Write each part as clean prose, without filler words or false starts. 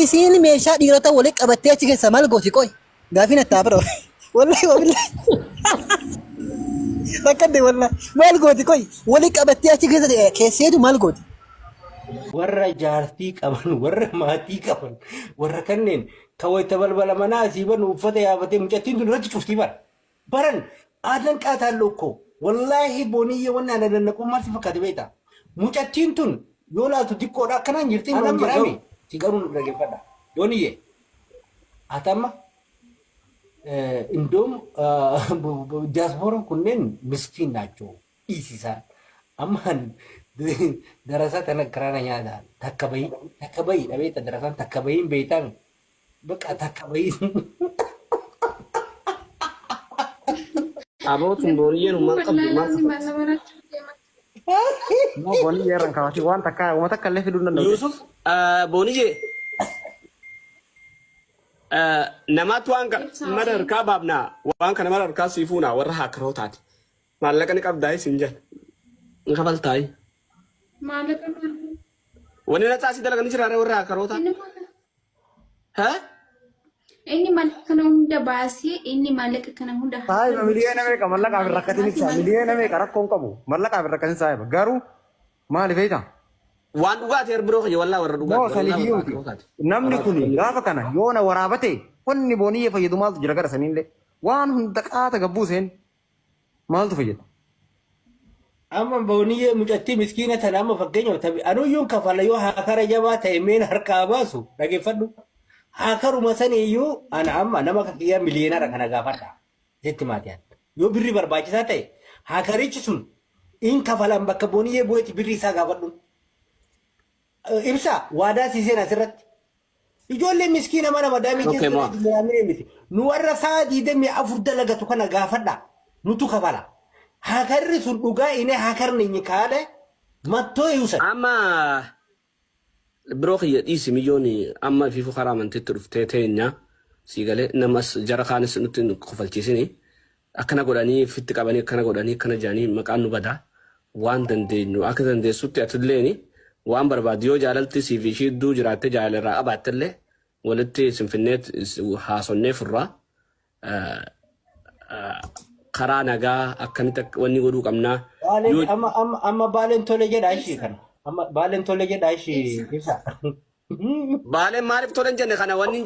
isiin meeshaa dhiirota waliin qabattee achi keessa maal gooti qoy gaafin attaa bira wallahi wallahi rakkadde wallahi maal gooti qoy waliin qabattee achi keessa keesseetu maal gooti warra jaartii qaban warra maatii qaban warra kanneen kawwata balbala manaa siiban uffata yaabatee mucattiin tun irratti cuftii baran aadan qaataallee ko wallahi booniyye wanna ana danaqummaa si fakkaate beektaa mucattiin tun yoo laatu xiqqoodha akkanaan jirti nan jirame si garuu dhaggeeffadha booniyye atama እንደውም ዲያስፖራ ኩነን ምስኪን ናቸው ኢሲሳን አማን ደረሳ ተነክራና ያዳ ተከበይ ለቤት ደረሳን ተከበይን ቤታን በቃ ተከበይ አቦቱን ቦሪየን ማቀብ ሞ ቦሪየ ረንካዋቲ ዋን ተካ ወመተከለ ፊዱን ነው ዩሱፍ ቦኒዬ namatu angka madar kababna wanka namar ka sifuna warra hakrotat malaka ni qabdai sinja ngabal tai malaka wani na tasi dalaga ni jirare warra hakrotat ha inni malaka kana hunda basi inni malaka kana hunda tai miliyan me ka malaka birrakatin sa miliyan me ka rakkon qabu malaka birrakatin sa garu mali feita waan dhugaati herbiroo kiyya wallaa warra dhugaati namni kun gaafa kana yoona waraabate wanni booniyye fayyadu maaltu jira gara saniillee waan hunda qaata gabbuu seen maaltu fayyada amma booniyye mucattii miskiina tana amma fakkeenyaaf tabi anuyyuun kafala yoo haakara jabaa ta'e meen harkaa baasu dhageeffadhu haakaruma saniyyuu ana amma nama kiyya miliyoonara kana gaafadha jetti maatiyaan yoo birri barbaachisaa ta'e haakarichi sun in kafalan bakka booniyye bu'eeti birri isaa gaafadhu ibsa waadaa siiseen asirratti ijoollee miskiina mana madaamii keessatti mi'aamee miti nu warra sa'a 24 dalagatu kana gaafadha nutu kafala hakarri sun dhugaa ine hakarni ni kaade mattoo yuusa amma biroo kiyya dhiisi miliyooni amma fi fuqaraa amantiitti dhuftee teenya sigalee namas jara kaanis nutti kofalchiisini akkana godhanii fitti qabanii akkana godhanii akkana jaanii maqaan nu badaa waan dandeenyu akka dandeessutti atilleeni waan barbaadiyoo jaalalti siifi duu jiraatte jaalarraa abaattillee walitti sinfinneet haasonnee furraa karaa nagaa akkamitti wanni godhuu qabnaa amma baalen tole jedha ishii kana amma baalen tole jedha ishii ibsa baalen maaliif tolen jenne kana wanni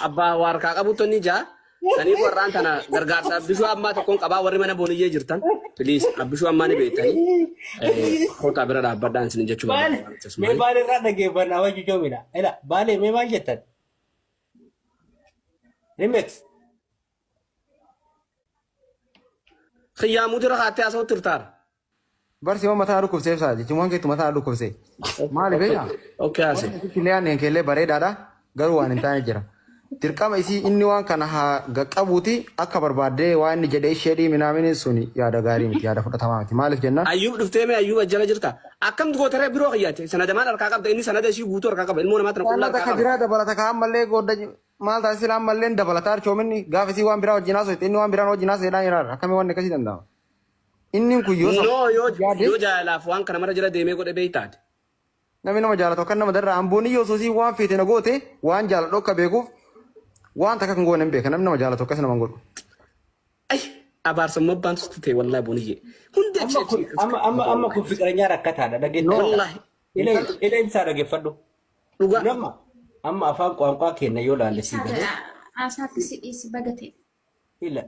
abbaa waarkaa qabutu inni jaa saniif warraan tana gargaarsa abbishuu ammaa tokkoon qabaa warri mana booniyyee jirtan please abbishuu ammaa ni beektanii kota bira dhaabbadhaan isin jechuu mee baale irraa dhageeffannaa wajji joomina ela baale mee maal jettan remix khiyaamuuti rakaattee asoo turtaar barsi ma mataa dhukkubsee ibsaa jechuun waan keetu mataa dhukkubsee maali beekaa okay ase kiliyaan keellee bareedaadha garuu waan hin taane jira dirqama isii inni waan kana haa qabuuti akka barbaadee waan inni jedhee ishee minaamini suni yaada gaarii miti yaada fudhatamaa miti maaliif jennaan ayyuub dhuftee mee ayyuub ajjala jirta akkam gootaree biroo kiyyaate sanada maal harkaa qabda inni sanada ishii guutuu harkaa qaba ilmoo namaatti qullaa akka biraa dabalata kaa ammallee godda maal taasisa ilaa ammallee dabalataa archoominni gaafa isii waan biraa wajjinaa soite inni waan biraan wajjinaa seedhaan jiraarra akkamii waan akkasii danda'ama inni kun yoo jaalaaf waan kana mara jira deemee godhe beeytaate namni nama jaalatu akka nama darra amboonni yoo soosii waan feete na goote waan jaaladhu akka beekuuf waan takka kan goone hin beeka namni nama jaalatu akkas nama godhu. Ay abaarsamma baantu ta'e wallahi booniyye. Hundi amma kun fiqireenyaa rakkataadha dhageeffadhu. Wallahi ilee ibsaa dhageeffadhu. Dhugaa amma afaan qaanqaa kenna yoo laalle si galee. Asaatti si dhiisi bagate.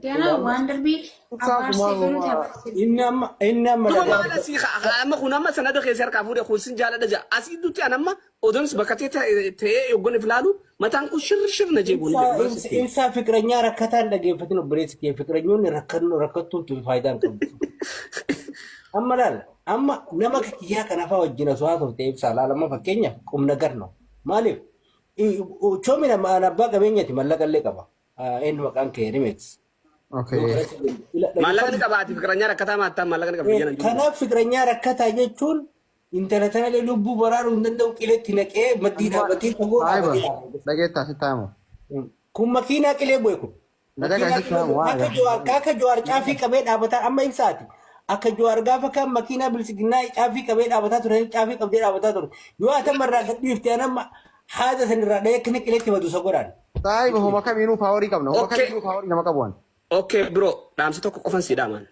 Yana waan darbii inni amma amma kun amma sanada keessa harkaa fuudhee kuusin jaaladha jaa asii dutti anamma odonis bakkatee ta'ee yoggoon iflaalu mataan kun shirshir na jeebuun ibsaa fiqireenyaa rakkataan dhageeffatin obboleessi kee fiqireenyoonni rakkattuun tufi faayidaan qabu amma laal amma nama kiyyaa kanafaa wajjin osoo haa turte ibsaa laalama fakkeenyaaf qubna garno maaliif choomina abbaa qabeenyati mallaqallee qaba eenyu maqaan kee remix Maallaqni qabaati fiqireenyaa rakkataa maattaa maallaqni qabaati. Kanaaf fiqireenyaa rakkataa jechuun intalataalee lubbuu baraaruu hin danda'u qileetti naqee maddii dhaabbatee fagoo dhaabbatee. Dhageettaa si taamu. Kun makiinaa qilee bu'e kun. Akka Jawaar caafii qabee dhaabbataa amma ibsaati. Akka Jawaar gaafa kan makiinaa bilisiginnaa caafii qabee dhaabbataa ture caafii qabdee dhaabbataa ture. Yoo atamarraa gadhiifte anamma haada sanirraa dheekne qiletti madu sogodhaan. Saayiba homa kamiinuu paaworii qabna. Homa kamiinuu paaworii nama qabuwan. Okay bro, dhaamsa tokko qofan si dhaaman.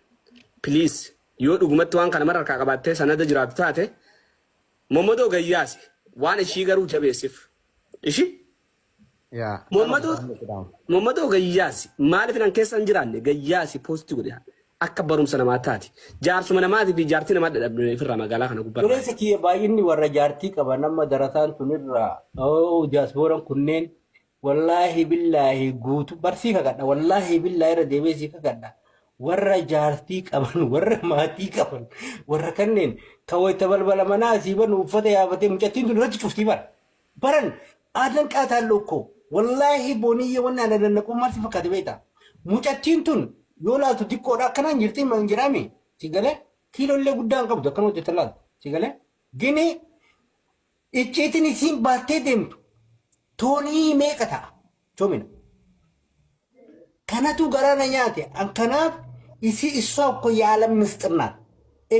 Please, yoo dhugumatti waan kana mararkaa qabaattee sanada jiraatu taate, Momadoo Gayyaasi waan ishii garuu jabeessiif. Ishi? Yaa. Momadoo Gayyaasi maaliif nan keessa hin jiraanne Gayyaasi poostii godhe akka barumsa namaa taati. Jaarsuma namaatii fi jaartii namaa dadhabne ofirraa magaalaa kana gubbaa. Dureessa kiyya baay'inni warra jaartii qaba nama darataan tunirraa diyaaspooraan kunneen wallaahi billaahi guutu barsii kakadha wallaahi billaahi irra deebiisii kakadha warra jaartii qaban warra maatii qaban warra kanneen kawwata balbala manaa asii banu uffata yaabatee mucattiin tun irratti cuftii baran aadan qaataallee ko wallaahi booniyye wanna ana dannaqummaa si fakkaate beektaa mucattiin tun yoo laatu xiqqoodha akkanaan jirti man jiraame si galee kiilollee guddaan qabdu akkana hojjeta laatu si galee gini icciitiin isiin baattee deemtu toonii meeqa ta'a joomina kanatu garaana nyaate ankanaaf isi isaa ko yaala misxirnaat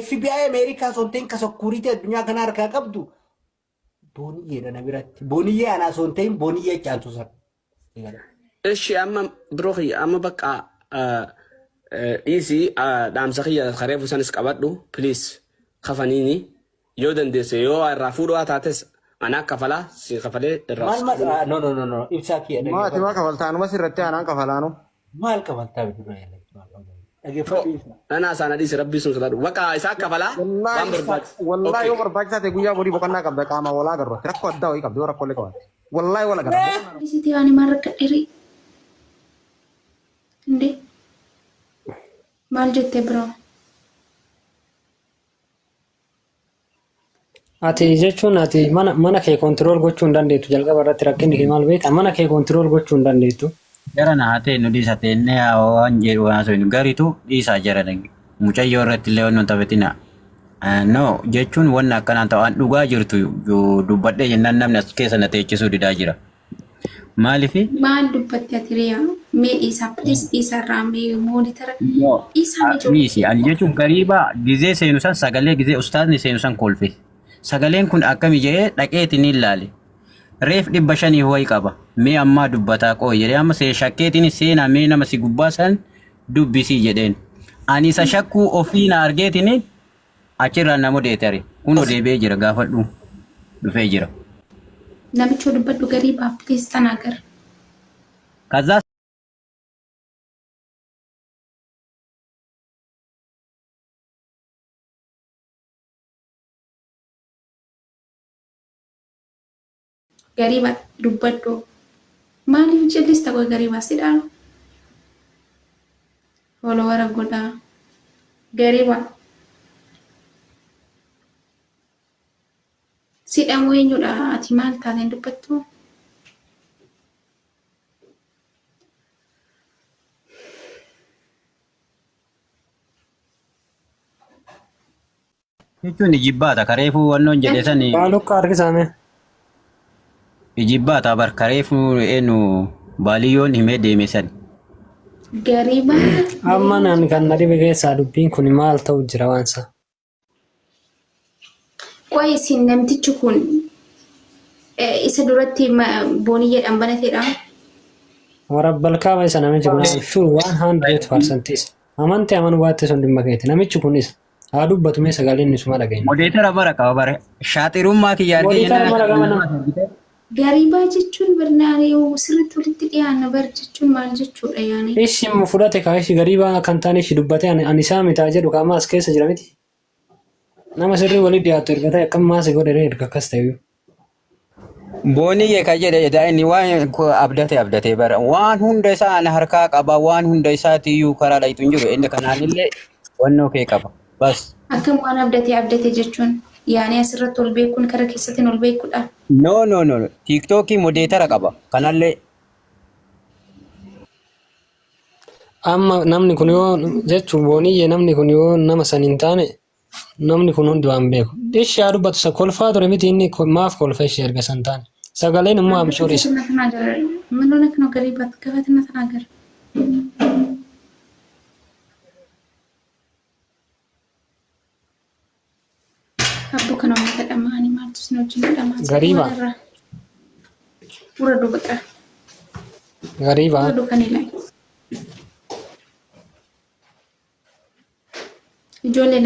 FBI Ameerikaa sonteen ka security addunyaa kana harkaa qabdu booniyyeedha na biratti booniyyee anaa sonteen booniyyee caantu san Ishi amma biroo kiyya amma bakka dhiisii dhaamsa kiyya kareefu sanis qabadhu please kafaniini yoo dandeesse yoo irraa fuudhaa taates anak kafala si kafale mal no ibsa ki ada ma tima kafaltaanu masirratti anaan kafalaanu mal kafaltaa bidu ana sana di rabbi sun saladu waka isa kafala wallahi yo barbaachisaa ta'e guyyaa borii boqonnaa qabda qaama walaa garro rakko addaa wayii qabdi rakko illee qabatte wallahi wala garra Siti ani marka diri. Ndi. Maal jette bro? Ati jechuun ati mana kee kontirool gochuu hin dandeettu jalqaba irratti rakkinni kee maal beektaa mana kee kontirool gochuu hin dandeettu. Jara na ate nu disa tenne waan jedhu waan so garitu isa jara dangi mucayyoo irratti illee wantoota taphatina no jechuun wanna akkanaan ta'an dhugaa jirtu dubbadhee jennaan namni as keessa na teechisuu didaa jira maalifi Maal dubbatti ati riyaa mee isa please isa raamee moonitara isa misi ani jechuun gariiba gizee seenu san sagalee gizee ustaadni seenu san kolfe sagaleen kun akkami jedhee dhaqeetiin ilaale reef 500 ho'i qaba mee ammaa dubbataa qoo jedhee amma see shakkeetiin seenaa mee nama si gubbaa san dubbisii jedheen ani isa shakkuu ofii na argeetiin achirraa nama deetare kunoo deebee jira gaafadhu dhufee jira namicha dubbadhu garii baaf please tanagar. ከዛ Gariba dubbadhu maaliif jedhis ta'u gariba sidhaan followera godhaa gariba sidhaan eenyudha ati maal taateen dubbattu jechuun ijibbaata kareefuu wannoon jedhe sani Baalukka harkisame. ijibbaata bar kareefuu enu baaliyoon himee deeme san gariba Amma naan kan na dhibe keessaa dubbiin kun maal ta'u jira waansa. qoy isin namtichi kun isa duratti booniyyeedhaan banateedha. Warabbalkaaba isa namichi kun shuu 100% is. Amantii amanuu baatte sun dhimma keeti. Namichi kunis haa dubbatu mee sagaleen isuma dhageenye. modeetara bara qaba bare shaaxirummaa kiyya argee Modeetara mala gama nama. Garibaa jechuun barnaanii sirriitti walitti dhiyaanna bar jechuun maal jechuudha yaani. Ishi fudhate kaa ishi gariibaa kan ta'an ishi dubbate ani isaa mitaa jedhu qaama as keessa jira miti. Nama sirrii walitti dhiyaatu erga ta'e akkam maasi godhee erga akkas ta'e. booniyye ka jedhe daa'inni waan abdate bara waan hunda isaa ana harkaa qaba waan hunda isaatiiyyuu karaa dhaytu hin jiru inni kanaanillee wannoo kee qaba bas Akkam waan abdate jechuun yaani asirratti ol beekuun karaa keessatti ol beekuudha. no tiktokii modeetara qaba kanallee Amma namni kun yoo jechuun booniyyee namni kun yoo nama san hin taane namni kun hundi waan beeku. Ishi haa dubbatu isa kolfaa ture miti inni maaf kolfa ishee erga san taane. Sagaleen immoo amshuuris. ምን ሆነክ ነው ገሪባት ከፈትና ተናገር አቡ ከነው ተቀማኒ ማርቱስ ነው ጅን ደማ ገሪባ ውረዱ በቃ ገሪባ ውረዱ ከኔ ላይ ijoollee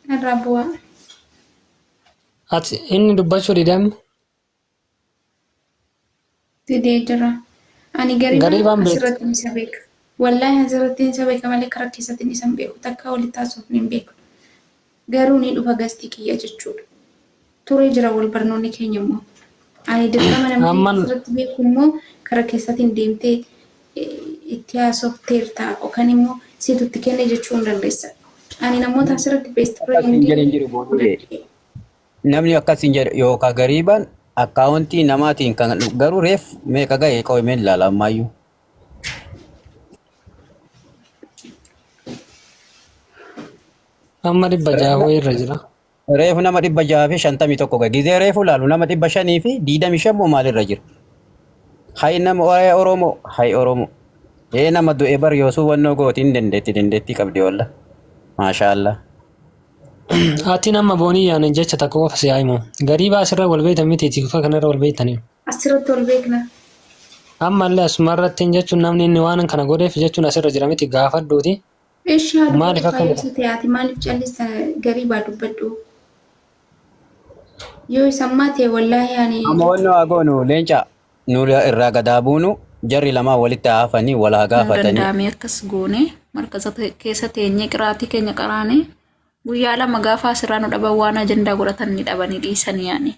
narraa bu'aa. ati inni dubbachuu didame Didee jira. Ani Gariibaan beektu. asirratti isa beeka. Wallaahi asirratti isa beeka malee karaa keessatti isa hin beeku. Takka walitti haasofnu hin beeku. Garuu ni dhufa gastii kiyya jechuudha. Turee jira wal barnoonni keenya immoo. Ani dirqama namni asirratti beeku immoo karaa keessatti hin deemtee itti haasofteerta yookaan immoo situtti kenne jechuu hin dandeessa. Ani namoota asirratti beestura hin jiru namni akkas hin jedhu yookaan gariibaan akkaawuntii namaatiin kan garuu reef meeqa ga'e qawween ilaala ammayyuu. amma 600 irra jira. Reefu nama 651 ga'e gizee reefu laalu nama 500 fi 25 moo maalirra jira. Hay nama Oromoo hay Oromoo. Nama du'e bar yoosuu wannoo gootiin dandeetti qabdi walla. Maashaallah. Ati nama boonii yaane jecha takka qofa si haayimu. Gariibaa asirra wal beektan miti tikfa kanarra wal beektanii. asirratti wal beekna. Ammallee asumarratti jechuun namni inni waan kana godheef jechuun asirra jira miti gaafadhuuti. Eeshaa Maaliif akka ati maaliif callista gariibaa dubbadhu? Yoo isammaa ta'e wallaahi ani Amma wannoo agoonu leenca nuuri irraa gadaa buunu jarri lamaa walitti haafanii walaa gaafatanii. Danda'amee akkas goone markaza keessa teenyee qiraatii keenya qaraane guyyaa lama gaafa asirraa nu dhaban waan ajandaa godhatan ni dhabanii dhiisanii yaani.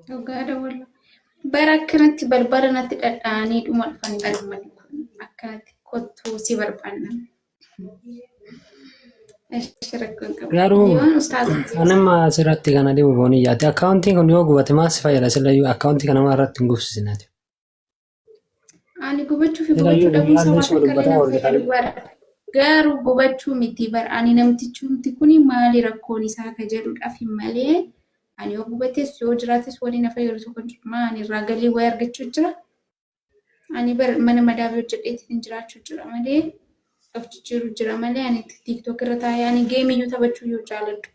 dhugaadha walla. Bara akkanatti balbala natti dhadha'anii dhuma dhufan dhalmani kun akkanatti kottuu si barbaanna. Garuu anama asirratti kana dhibu boonii yaate akkaawuntiin kun yoo gubate maas fayyada silayyuu akkaawuntii kana nama irratti hin gubsisinaati. Ani gubachuu fi gubachuu dhabuun sababa akka garuu gubachuu miti bara ani namtichumti kuni maali rakkoon isaa akka jedhuudhaaf malee ani yoo gubates yoo jiraates waliin na fayyadu tokko maani irraa galii wayii argachuu jira. Ani bara mana madaabii hojjedheetiin jiraachuu jira malee of jijjiiru jira malee ani TikTok irra taa'ee ani geemiyyuu taphachuu yoo jaaladhu.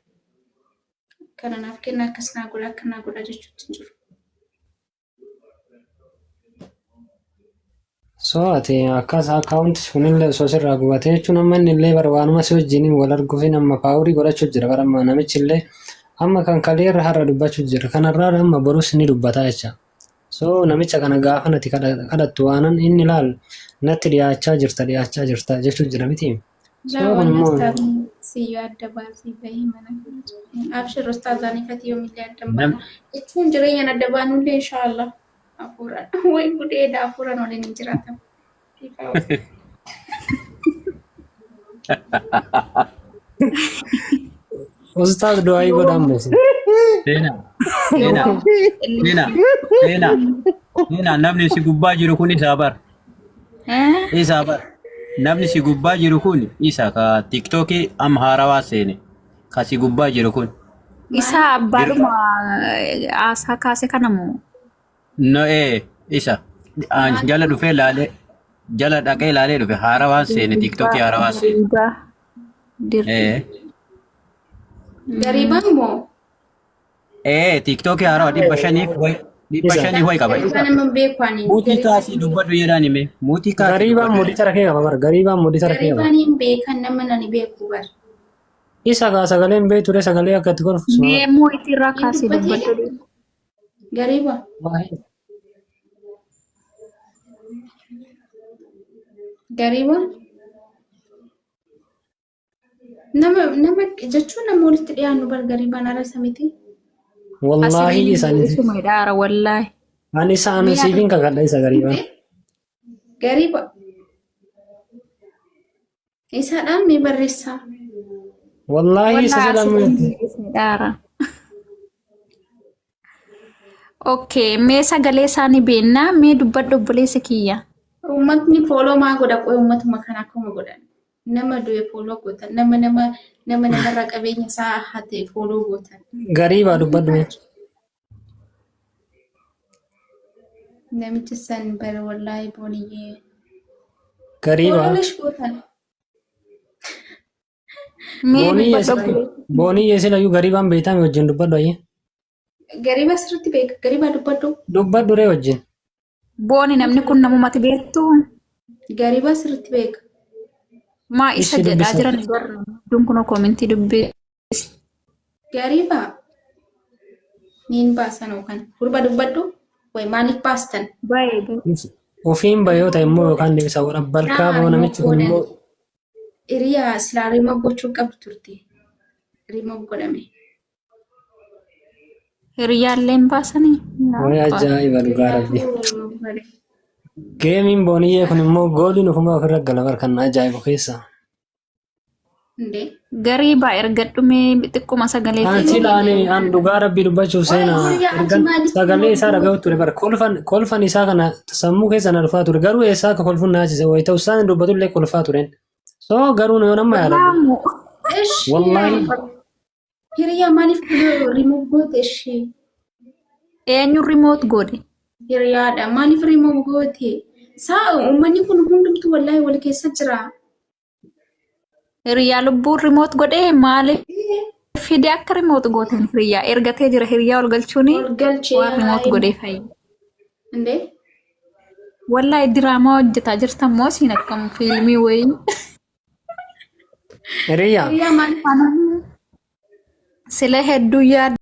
Kanaaf kenna akkas naa godha akka naa godha jechuutti jiru. So ati akkas akkaawunti kunillee osoo sirraa gubate jechuun amma inni illee bara waanuma si wajjin wal arguufi nama paawurii godhachuu jira bara amma namichi illee amma kan kalee irra har'a dubbachuu jira kanarraa amma borus ni dubbataa jecha. So namicha kana gaafa nati kadhattu waanan inni ilaal natti dhiyaachaa jirta jechuu jira miti. So kun immoo siyyoo adda baasii bahii mana abshir ustaazanii fati yoo millee adda baanu jechuun jireenya adda baanullee inshaallah hafuuraan way gudeeda hafuuraan waliin hin jiraatan. Ustaaz do'aa godhamu. Nena namni si gubbaa jiru kun isaa bar. Isaa bar. Namni si gubbaa jiru kun isa ka TikTokii am haarawaa seene ka si gubbaa jiru kun. Isa abbaadhuma haasaa kaase kanamu. No isa jala dhufee laalee jala dhaqee laalee dhufe haarawaa seene TikTokii haarawaa seene. Gariibaan moo? TikTokii haarawaa 500 way qaba. Nama beekwani. Muutii kaasii dubbadhu jedhaan hime. Muutii kaasii. Gariibaan mudita rakee qaba bara gariibaan mudita rakee qaba. Gariibaan hin beekan nama nani beeku bar. Isa gaa sagaleen beektu sagalee akka itti golfu. Meemmoo itirraa kaasee dubbadhu. Gariiba. Gariiba. Nama jechuun nama walitti dhiyaannu bar gariibaan ala samiti. Wallahi isaanii. Sumaidhaara wallahi. Ani isaan siifin kakadha isa gariibaan. Gariiba. Isaadhaan mee barreessaa. Wallahi isa jedhamu. Sumaidhaara. Okay, mee sagalee isaanii beennaa mee dubbadhu obboleessa kiyya. Uummatni fooloo maa godha qo'ee uummatuma kana akkuma godhan. Nama du'e fooloo gootan namarraa qabeenya isaa hate fooloo gootan. Gariibaa dubbadhu. Namichi san bara wallaahi booniyyee. Gariibaa. Booniyyee silayyuu gariibaan beekame wajjin dubbadhu ayyee. Gariba sirriitti beeka. Gariba dubbadhu. Dubbadhu ree wajjin. Booni namni kun namumati beektu. Gariba sirriitti beeka. Maa isa Ishi jedhaa dubbisa. jiran garuu dunkunoo koomintii dubbisi. Gariba. Niin baasan yookaan gurba dubbadhu. Way maaliif baastan? Baay'ee. Ofiin bayoota immoo yookaan deebisa warra balkaa boo namichi kun immoo Hiriyaa silaa rimoo gochuu qabdu turte. Rimoo godhame. Hiriyaalleen baasanii. way ajaa'iba dhugaa rabbi. Geemiin booniyyee kun immoo gooliin ofuma ofirra gala barkan ajaa'ibu keessa. Indee. Garii baa ergadhumee xiqquma sagalee An silaanii an dhugaa rabbii dubbachuuf seenaa ergan sagalee isaa dhaga'u ture bara kolfan isaa kana sammuu keessa na dhufaa ture garuu eessaa akka kolfuun naachise wayita usaan dubbatullee kolfaa turen. So garuu yoo nama yaada. Wallahi. Hiriyaa maaliif rimoo goote ishee? eenyu rimoot godhe. Hiriyaadha maaliif rimoo goote? Saa uummanni kun hundumtu wallahi wal keessa jira. Hiriyaa lubbuun rimoot godhee maaliif fide akka rimoot gooten hiriyaa ergatee jira hiriyaa ol galchuuni Galchee waan rimoot godhee fayyadu. Indee. Wallahi diraamaa hojjetaa jirtan moo siin akkam fiilmii wayii. Hiriyaa. Hiriyaa maaliif? Sila hedduu yaada.